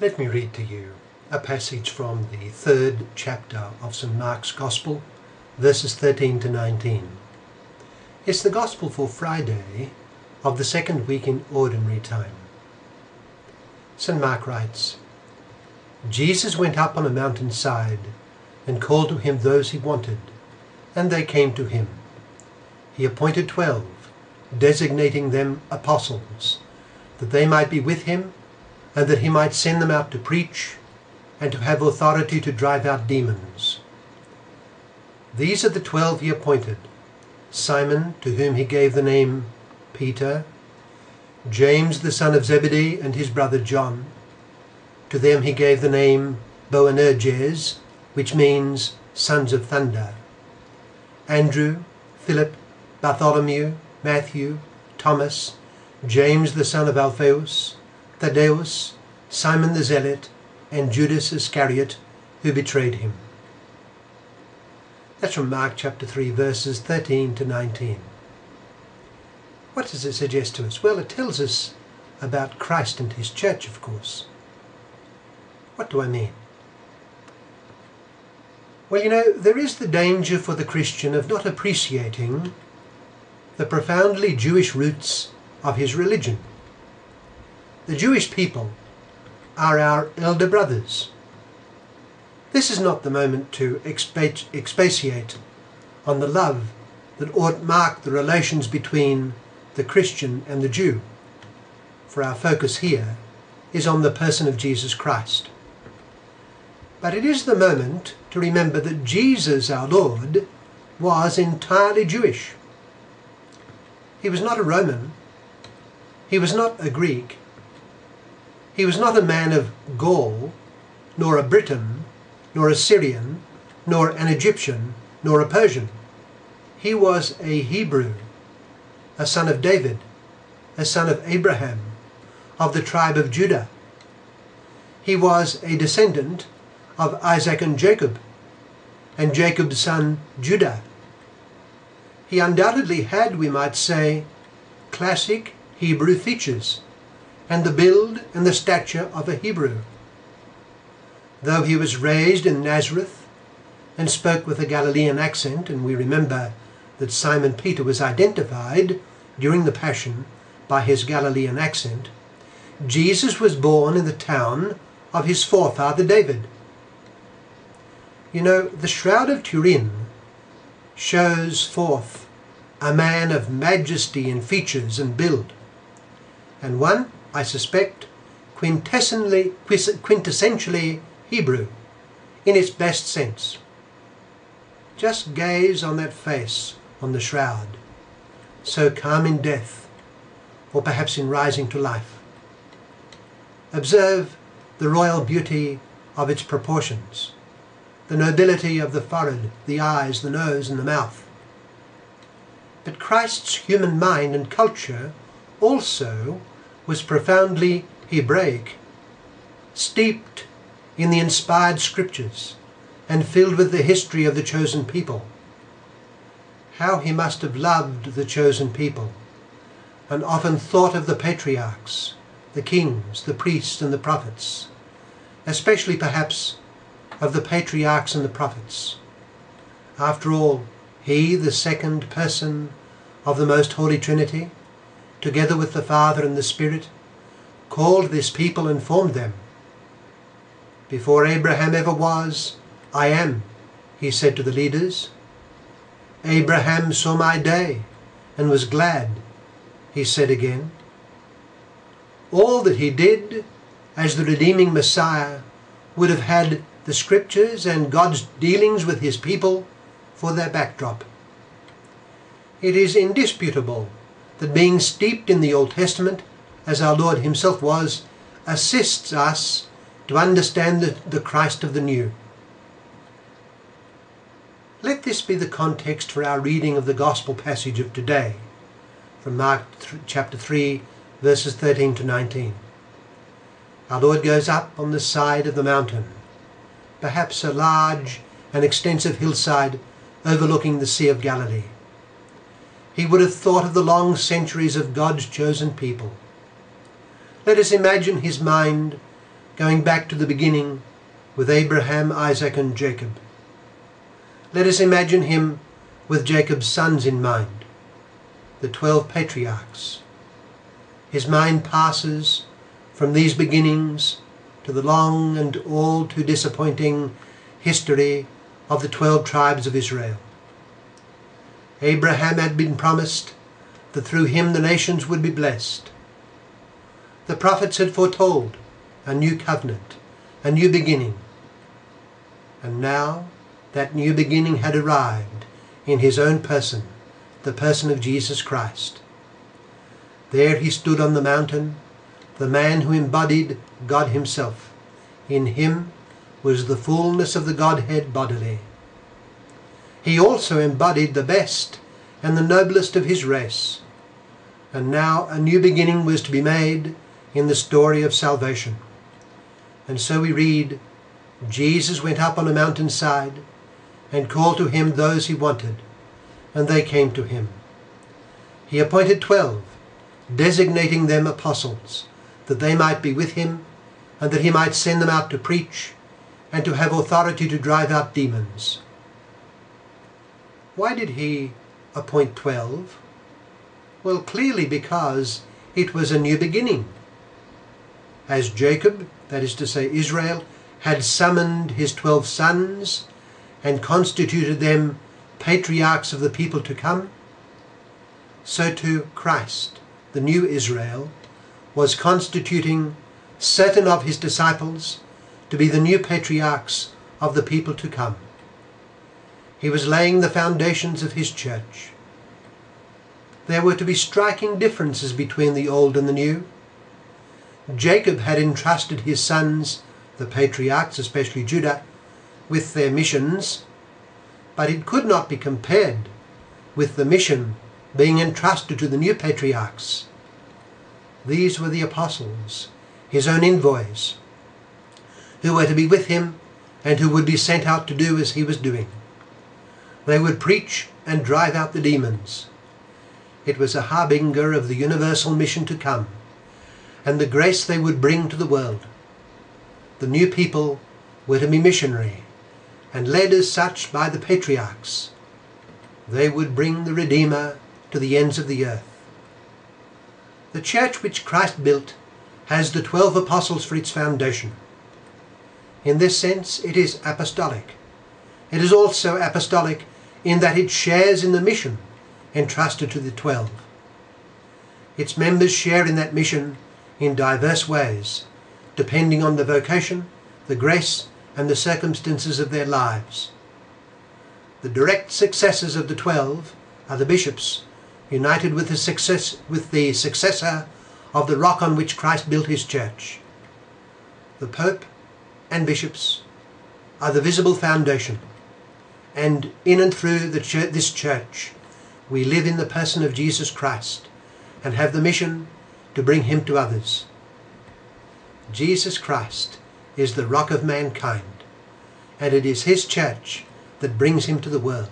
Let me read to you a passage from the 3rd chapter of St. Mark's Gospel, verses 13 to 19. It's the Gospel for Friday of the second week in Ordinary Time. St. Mark writes, Jesus went up on a mountainside and called to him those he wanted, and they came to him. He appointed 12, designating them apostles, that they might be with him, and that he might send them out to preach, and to have authority to drive out demons. These are the 12 he appointed: Simon, to whom he gave the name Peter, James the son of Zebedee and his brother John. To them he gave the name Boanerges, which means sons of thunder. Andrew, Philip, Bartholomew, Matthew, Thomas, James the son of Alphaeus, Thaddeus, Simon the Zealot, and Judas Iscariot, who betrayed him. That's from Mark chapter 3, verses 13 to 19. What does it suggest to us? Well, it tells us about Christ and his church, of course. What do I mean? Well, there is the danger for the Christian of not appreciating the profoundly Jewish roots of his religion. The Jewish people are our elder brothers. This is not the moment to expatiate on the love that ought mark the relations between the Christian and the Jew, for our focus here is on the person of Jesus Christ. But it is the moment to remember that Jesus, our Lord, was entirely Jewish. He was not a Roman. He was not a Greek. He was not a man of Gaul, nor a Briton, nor a Syrian, nor an Egyptian, nor a Persian. He was a Hebrew, a son of David, a son of Abraham, of the tribe of Judah. He was a descendant of Isaac and Jacob's son Judah. He undoubtedly had, we might say, classic Hebrew features, and the build and the stature of a Hebrew. Though he was raised in Nazareth and spoke with a Galilean accent, and we remember that Simon Peter was identified during the Passion by his Galilean accent, Jesus was born in the town of his forefather David. The Shroud of Turin shows forth a man of majesty in features and build, and one, I suspect, quintessentially Hebrew in its best sense. Just gaze on that face on the shroud, so calm in death, or perhaps in rising to life. Observe the royal beauty of its proportions, the nobility of the forehead, the eyes, the nose, and the mouth. But Christ's human mind and culture also was profoundly Hebraic, steeped in the inspired scriptures and filled with the history of the chosen people. How he must have loved the chosen people, and often thought of the patriarchs, the kings, the priests, and the prophets, especially perhaps of the patriarchs and the prophets. After all, he, the second person of the Most Holy Trinity, together with the Father and the Spirit, called this people and formed them. Before Abraham ever was, I am, he said to the leaders. Abraham saw my day and was glad, he said again. All that he did as the redeeming Messiah would have had the Scriptures and God's dealings with his people for their backdrop. It is indisputable that being steeped in the Old Testament, as our Lord himself was, assists us to understand the Christ of the New. Let this be the context for our reading of the Gospel passage of today, from Mark chapter 3, verses 13 to 19. Our Lord goes up on the side of the mountain, perhaps a large and extensive hillside overlooking the Sea of Galilee. He would have thought of the long centuries of God's chosen people. Let us imagine his mind going back to the beginning with Abraham, Isaac and Jacob. Let us imagine him with Jacob's sons in mind, the 12 patriarchs. His mind passes from these beginnings to the long and all too disappointing history of the 12 tribes of Israel. Abraham had been promised that through him the nations would be blessed. The prophets had foretold a new covenant, a new beginning. And now that new beginning had arrived in his own person, the person of Jesus Christ. There he stood on the mountain, the man who embodied God himself. In him was the fullness of the Godhead bodily. He also embodied the best and the noblest of his race. And now a new beginning was to be made in the story of salvation. And so we read, Jesus went up on a mountainside and called to him those he wanted, and they came to him. He appointed 12, designating them apostles, that they might be with him, and that he might send them out to preach, and to have authority to drive out demons. Why did he appoint 12? Well, clearly because it was a new beginning. As Jacob, that is to say Israel, had summoned his 12 sons and constituted them patriarchs of the people to come, so too Christ, the new Israel, was constituting certain of his disciples to be the new patriarchs of the people to come. He was laying the foundations of his church. There were to be striking differences between the old and the new. Jacob had entrusted his sons, the patriarchs, especially Judah, with their missions, but it could not be compared with the mission being entrusted to the new patriarchs. These were the apostles, his own envoys, who were to be with him and who would be sent out to do as he was doing. They would preach and drive out the demons. It was a harbinger of the universal mission to come and the grace they would bring to the world. The new people were to be missionary and led as such by the patriarchs. They would bring the Redeemer to the ends of the earth. The church which Christ built has the 12 apostles for its foundation. In this sense, it is apostolic. It is also apostolic in that it shares in the mission entrusted to the 12. Its members share in that mission in diverse ways, depending on the vocation, the grace, and the circumstances of their lives. The direct successors of the 12 are the bishops, united with the successor of the rock on which Christ built his church. The Pope and bishops are the visible foundation, and in and through this church we live in the person of Jesus Christ and have the mission to bring him to others. Jesus Christ is the rock of mankind, and it is his church that brings him to the world.